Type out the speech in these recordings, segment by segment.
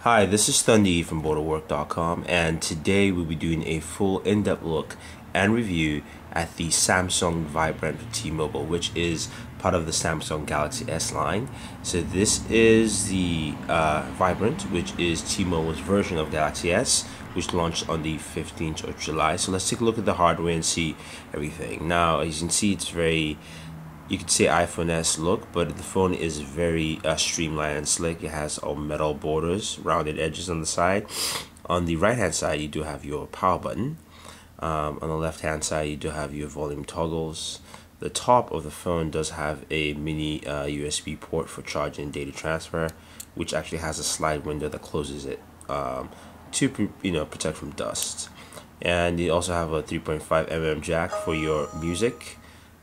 Hi, this is Thundy from Booredatwork.com, and today we'll be doing a full in-depth look and review at the Samsung Vibrant for T-Mobile, which is part of the Samsung Galaxy S line. So this is the Vibrant, which is T-Mobile's version of Galaxy S, which launched on the 15th of July. So let's take a look at the hardware and see everything. Now, as you can see, it's very, you could say iPhone S look, but the phone is very streamlined and slick. It has all metal borders, rounded edges on the side. On the right hand side, you do have your power button. On the left hand side, you do have your volume toggles. The top of the phone does have a mini USB port for charging and data transfer, which actually has a slide window that closes it to protect from dust. And you also have a 3.5mm jack for your music.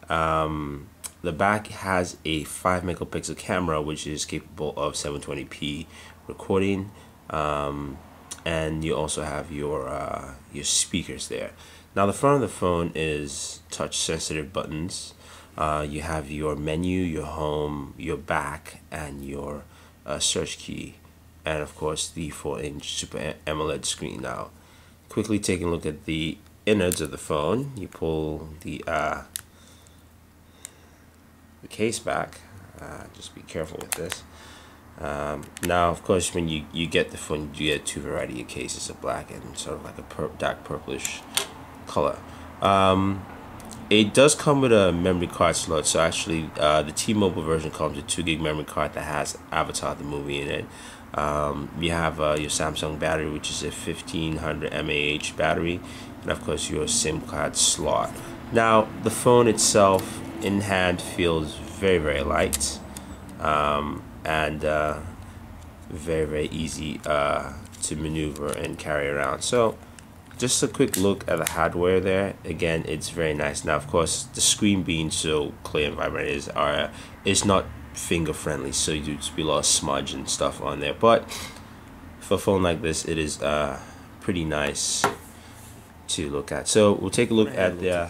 The back has a 5 megapixel camera, which is capable of 720p recording, and you also have your speakers there. Now, the front of the phone is touch-sensitive buttons. You have your menu, your home, your back, and your search key, and of course the 4-inch Super AMOLED screen. Now, quickly taking a look at the innards of the phone, you pull the case back. Just be careful with this. Now, of course, when you get the phone, you get two variety of cases, a black and sort of like a dark purplish color. It does come with a memory card slot. So actually, the T-Mobile version comes with 2 gig memory card that has Avatar the movie in it. You have your Samsung battery, which is a 1500 mAh battery, and of course your SIM card slot. Now, the phone itself in hand feels very light, and very easy to maneuver and carry around. So just a quick look at the hardware there. Again, it's very nice. Now, of course, the screen being so clear and vibrant is not finger friendly, so you do be a lot of smudge and stuff on there, but for a phone like this, it is pretty nice to look at. So we'll take a look at the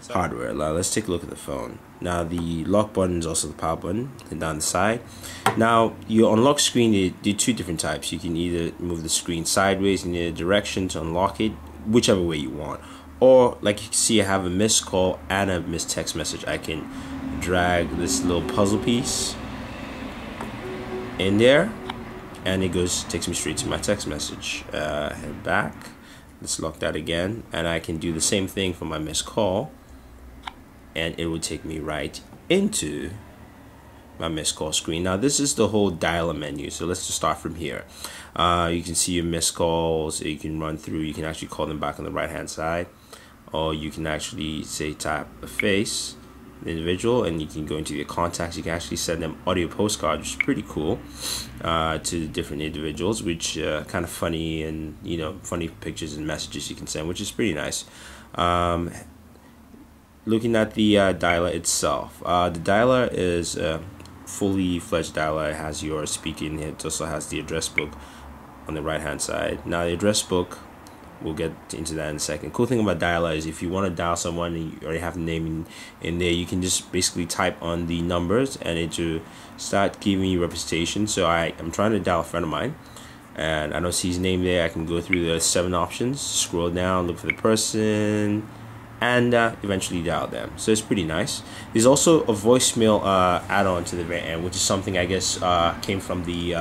hardware. Now let's take a look at the phone. Now, the lock button is also the power button, and down the side. Now, your unlock screen, you do 2 different types. You can either move the screen sideways in either direction to unlock it, whichever way you want, or like you can see, I have a missed call and a missed text message. I can drag this little puzzle piece in there, and it takes me straight to my text message. Head back. Let's lock that again, and I can do the same thing for my missed call, and it will take me right into my missed call screen. Now, this is the whole dialer menu, so let's just start from here. You can see your missed calls. You can run through. You can actually call them back on the right hand side, or you can actually say tap a face the individual, and you can go into your contacts. You can actually send them audio postcards, which is pretty cool, to different individuals, which kind of funny, and funny pictures and messages you can send, which is pretty nice. Looking at the dialer itself, the dialer is a fully fledged dialer. It has your speaking. It also has the address book on the right hand side. Now, the address book, we'll get into that in a second. Cool thing about dialer is if you want to dial someone and you already have the name in there, you can just basically type on the numbers and it will start giving you representation. So I'm trying to dial a friend of mine, and I don't see his name there. I can go through the 7 options, scroll down, look for the person, and eventually dial them. So it's pretty nice. There's also a voicemail add-on to the very end, which is something I guess came from the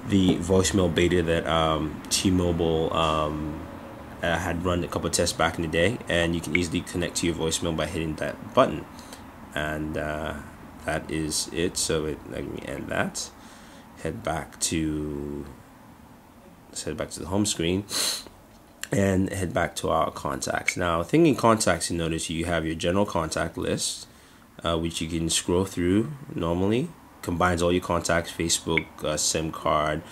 voicemail beta that T-Mobile had run a couple of tests back in the day, and you can easily connect to your voicemail by hitting that button, and that is it. So let me end that. Let's head back to the home screen and head back to our contacts. Now, thinking contacts, you notice you have your general contact list, which you can scroll through normally. Combines all your contacts, Facebook, SIM card.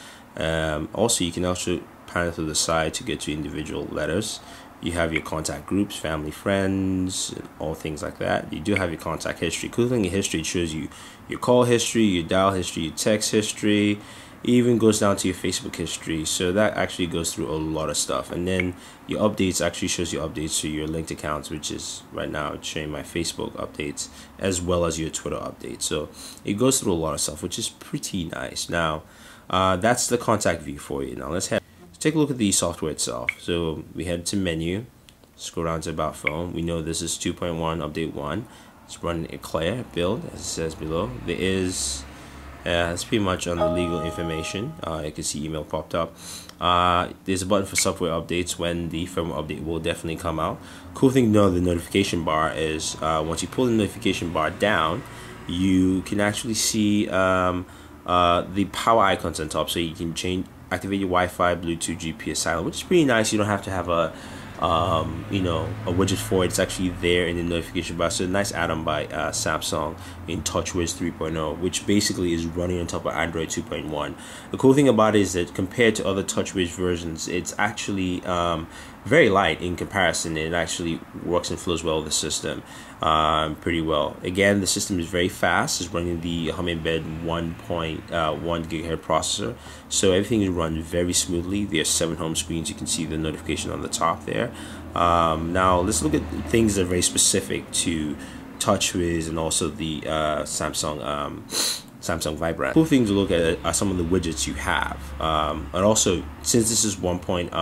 Also, you can also panel to the side to get to individual letters. You have your contact groups, family, friends, and all things like that. You do have your contact history. Cool thing in history, it shows you your call history, your dial history, your text history. It even goes down to your Facebook history. So that actually goes through a lot of stuff. And then your updates actually shows your updates to your linked accounts, which is right now it's showing my Facebook updates as well as your Twitter updates. So it goes through a lot of stuff, which is pretty nice. Now, that's the contact view for you. Now let's take a look at the software itself. So we head to menu, scroll down to about phone. We know this is 2.1 update 1. It's running a clear build, as it says below. There is it's pretty much on the legal information. You can see email popped up. There's a button for software updates when the firmware update will definitely come out. Cool thing to know, the notification bar is once you pull the notification bar down, you can actually see the power icons on top, so you can activate your Wi-Fi, Bluetooth, GPS, silent, which is pretty nice. You don't have to have a a widget for it. It's actually there in the notification bar. So a nice add-on by Samsung in Touch Wiz 3.0, which basically is running on top of Android 2.1. The cool thing about it is that compared to other Touch Wiz versions, it's actually very light in comparison. It actually works and flows well with the system pretty well. Again, the system is very fast. It's running the Hummingbird 1.1 gigahertz processor, so everything is run very smoothly. There are 7 home screens. You can see the notification on the top there. Now let's look at things that are very specific to Touch Wiz and also the Samsung Vibrant. Cool thing to look at are some of the widgets you have, and also since this is Android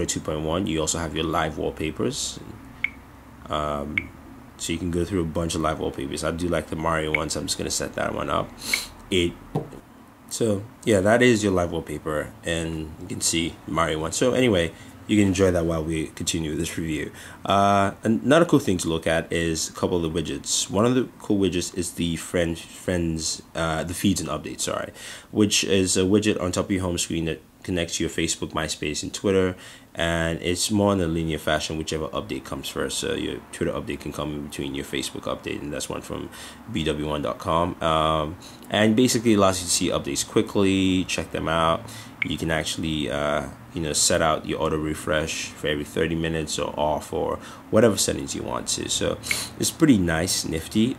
2.1, you also have your live wallpapers. So you can go through a bunch of live wallpapers. I do like the Mario one, so I'm just gonna set that one up. So yeah, that is your live wallpaper, and you can see Mario one. So anyway, you can enjoy that while we continue with this review. Another cool thing to look at is a couple of the widgets. One of the cool widgets is the friends, the feeds and updates, sorry, which is a widget on top of your home screen that connects to your Facebook, MySpace, and Twitter, and it's more in a linear fashion, whichever update comes first. So your Twitter update can come in between your Facebook update, and that's one from Booredatwork.com, and basically allows you to see updates quickly, check them out. You can actually set out your auto refresh for every 30 minutes or off, or whatever settings you want to. So it's pretty nice, nifty.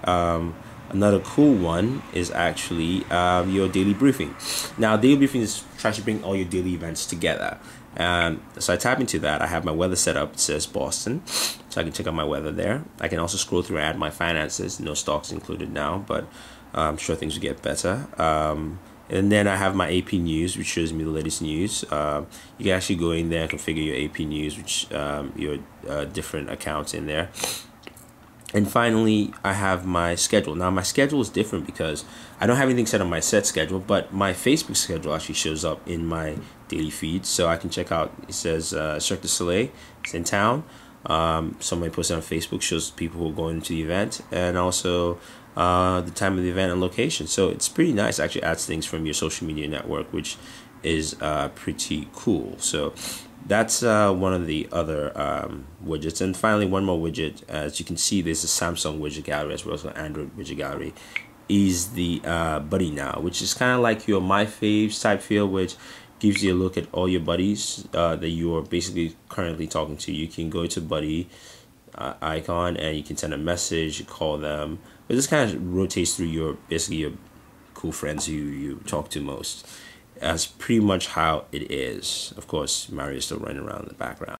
Another cool one is actually your daily briefing. Now, daily briefing is trying to bring all your daily events together. So I tap into that. I have my weather set up. It says Boston, so I can check out my weather there. I can also scroll through and add my finances. No stocks included now, but I'm sure things will get better. And then I have my AP news, which shows me the latest news. You can actually go in there and configure your AP news, which your different accounts in there. And finally, I have my schedule. Now, my schedule is different because I don't have anything set on my set schedule, but my Facebook schedule actually shows up in my daily feed. So I can check out, it says Cirque du Soleil, it's in town. Somebody posted on Facebook, shows people who are going to the event, and also the time of the event and location. So it's pretty nice. It actually adds things from your social media network, which is pretty cool. So that's one of the other widgets. And finally, one more widget. As you can see, there's a Samsung widget gallery as well as an Android widget gallery. Is the Buddy Now, which is kind of like your My Faves type feel, which gives you a look at all your buddies that you are basically currently talking to. You can go to Buddy icon and you can send a message, call them. But this kind of rotates through basically your cool friends who you talk to most. That's pretty much how it is. Of course, Mario is still running around in the background.